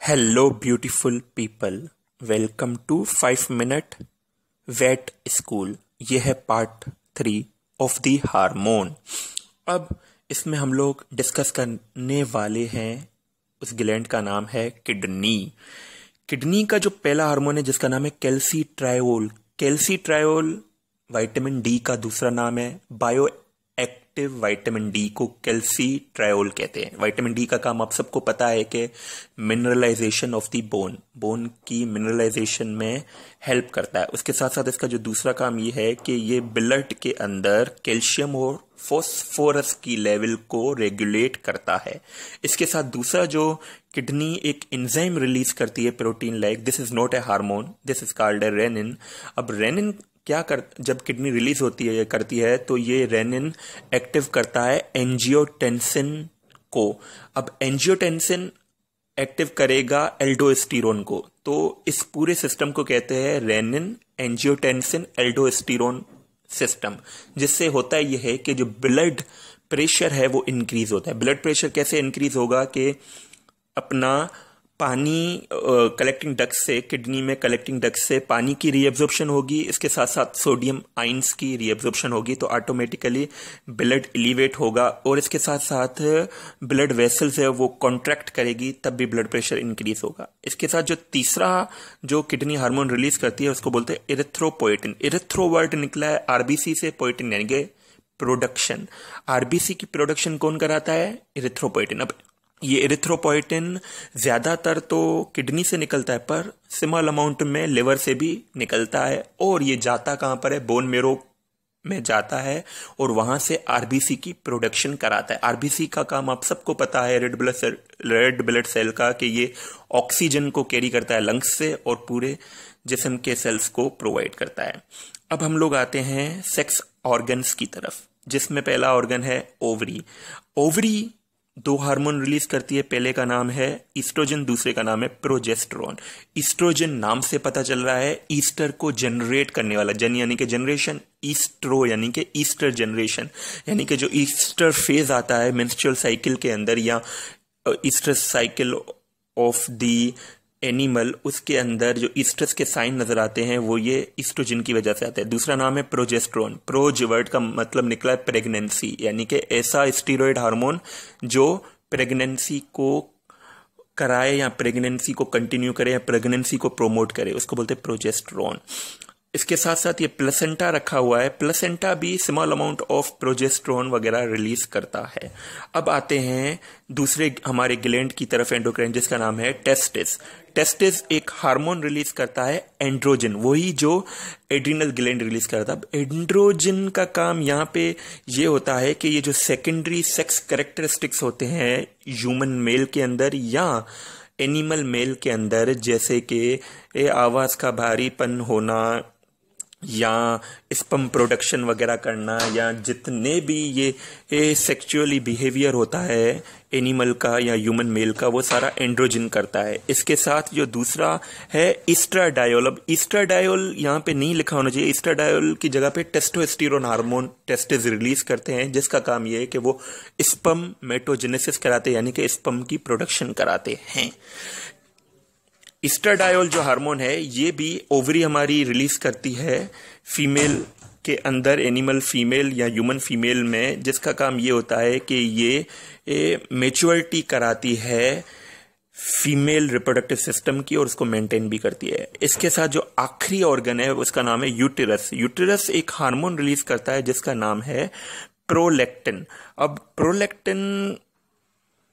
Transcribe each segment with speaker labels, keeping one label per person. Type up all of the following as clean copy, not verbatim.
Speaker 1: Hello beautiful people, welcome to 5 minute vet school. यह है part 3 of the hormone. अब इसमें हम लोग डिस्कस करने वाले हैं, उस ग्लैंड का नाम है किडनी। किडनी का जो पहला हार्मोन है जिसका नाम है कैल्सीट्रायोल। कैल्सीट्रायोल विटामिन डी का दूसरा नाम है। बायो एक्टिव विटामिन डी को कैल्सीट्रायोल कहते हैं। विटामिन डी का काम आप सबको पता है कि मिनरलाइजेशन ऑफ द बोन की मिनरलाइजेशन में हेल्प करता है। उसके साथ साथ इसका जो दूसरा काम ये है कि ये ब्लड के अंदर कैल्शियम और फॉस्फोरस की लेवल को रेगुलेट करता है। इसके साथ दूसरा जो किडनी एक एंजाइम रिलीज करती है protein like, this is not a hormone, this is called a renin. अब रेनिन जब किडनी रिलीज होती है करती है तो ये रेनिन एक्टिव करता है एंजियोटेंसिन को। अब एंजियोटेंसिन एक्टिव करेगा एल्डोस्टेरोन को, तो इस पूरे सिस्टम को कहते हैं रेनिन एंजियोटेंसिन एल्डोस्टेरोन सिस्टम। जिससे होता यह है कि जो ब्लड प्रेशर है वो इंक्रीज होता है। ब्लड प्रेशर कैसे इंक्रीज होगा कि अपना पानी कलेक्टिंग डक्ट से, किडनी में कलेक्टिंग डक्ट से पानी की रीएब्जॉर्प्शन होगी, इसके साथ साथ सोडियम आयंस की रीएब्जॉर्प्शन होगी, तो ऑटोमेटिकली ब्लड एलिवेट होगा और इसके साथ साथ ब्लड वेसल्स है वो कॉन्ट्रैक्ट करेगी, तब भी ब्लड प्रेशर इंक्रीज होगा। इसके साथ जो तीसरा जो किडनी हार्मोन रिलीज करती है उसको बोलते हैं इरिथ्रोपोएटिन। इरिथ्रो वर्ड निकला है आरबीसी से, पोएटिन यानी कि प्रोडक्शन। आरबीसी की प्रोडक्शन कौन कराता है? इरिथ्रोपोएटिन। अब ये इरिथ्रोपोएटिन ज्यादातर तो किडनी से निकलता है, पर स्मॉल अमाउंट में लिवर से भी निकलता है, और ये जाता कहां पर है? बोन मेरो में जाता है और वहां से आरबीसी की प्रोडक्शन कराता है। आरबीसी का काम आप सबको पता है, रेड ब्लड सेल का, कि ये ऑक्सीजन को कैरी करता है लंग्स से और पूरे जिस्म के सेल्स को प्रोवाइड करता है। अब हम लोग आते हैं सेक्स ऑर्गन्स की तरफ, जिसमें पहला ऑर्गन है ओवरी। ओवरी दो हार्मोन रिलीज करती है, पहले का नाम है ईस्ट्रोजन, दूसरे का नाम है प्रोजेस्टेरोन। ईस्ट्रोजन नाम से पता चल रहा है ईस्टर को जनरेट करने वाला, जन यानी कि जनरेशन, ईस्ट्रो यानी कि ईस्टर जनरेशन, यानी कि जो ईस्टर फेज आता है मेंस्ट्रुअल साइकिल के अंदर या Easter cycle of the animal, उसके अंदर जो ईस्ट्रस के साइन नजर आते हैं वो ये ईस्ट्रोजन की वजह से आते हैं। दूसरा नाम है प्रोजेस्टेरोन। प्रोज वर्ड का मतलब निकला है प्रेगनेंसी, यानी कि ऐसा स्टीरॉयड हार्मोन जो प्रेगनेंसी को कराए या प्रेगनेंसी को कंटिन्यू करे या प्रेगनेंसी को प्रोमोट करे, उसको बोलते हैं प्रोजेस्टेरोन। इसके साथ साथ ये प्लेसेंटा रखा हुआ है, प्लेसेंटा भी स्मॉल अमाउंट ऑफ प्रोजेस्टेरोन वगैरह रिलीज करता है। अब आते हैं दूसरे हमारे ग्लैंड की तरफ, एंडोक्राइन, जिसका नाम है टेस्टिस। टेस्टिस एक हार्मोन रिलीज करता है एंड्रोजन, वही जो एड्रिनल ग्लैंड रिलीज करता है। एंड्रोजन का काम यहाँ पे ये होता है कि ये जो सेकेंडरी सेक्स कैरेक्टरिस्टिक्स होते हैं ह्यूमन मेल के अंदर या एनिमल मेल के अंदर, जैसे कि आवाज का भारीपन होना या स्पर्म प्रोडक्शन वगैरह करना, या जितने भी ये सेक्सुअली बिहेवियर होता है एनिमल का या ह्यूमन मेल का, वो सारा एंड्रोजन करता है। इसके साथ जो दूसरा है ईस्ट्राडायोल। अब ईस्ट्राडायोल यहाँ पे नहीं लिखा होना चाहिए, ईस्ट्राडायोल की जगह पे टेस्टोस्टेरोन हार्मोन टेस्टिस रिलीज करते हैं, जिसका काम ये है कि वो स्पर्म मेटोजेनेसिस कराते हैं, यानी कि स्पर्म की प्रोडक्शन कराते हैं। ईस्ट्राडायोल जो हार्मोन है ये भी ओवरी हमारी रिलीज करती है फीमेल के अंदर, एनिमल फीमेल या ह्यूमन फीमेल में, जिसका काम ये होता है कि ये मैच्योरिटी कराती है फीमेल रिप्रोडक्टिव सिस्टम की और उसको मेंटेन भी करती है। इसके साथ जो आखिरी ऑर्गन है उसका नाम है यूटेरस। यूटेरस एक हार्मोन रिलीज करता है जिसका नाम है प्रोलैक्टिन। अब प्रोलैक्टिन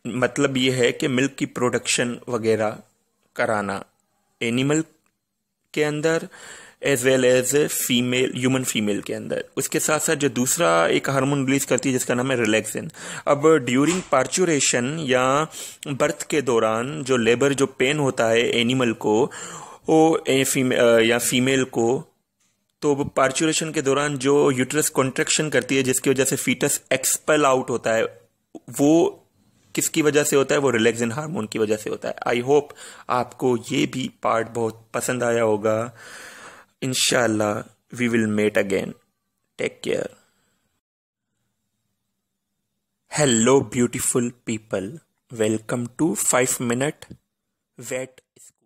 Speaker 1: मतलब ये है कि मिल्क की प्रोडक्शन वगैरह कराना एनिमल के अंदर as well as female, human female के अंदर। उसके साथ साथ जो दूसरा एक हार्मोन रिलीज करती है जिसका नाम है रिलैक्सिन। अब ड्यूरिंग पार्चुरेशन या बर्थ के दौरान जो लेबर, जो पेन होता है एनिमल को या फीमेल को, तो पार्चुरेशन के दौरान जो यूट्रस कॉन्ट्रैक्शन करती है जिसकी वजह से फीटस एक्सपेल आउट होता है, वो किसकी वजह से होता है? वो रिलैक्सिन हार्मोन की वजह से होता है। आई होप आपको ये भी पार्ट बहुत पसंद आया होगा। इंशाल्लाह we will met again. Take care. Hello beautiful people, welcome to 5 minute vet school.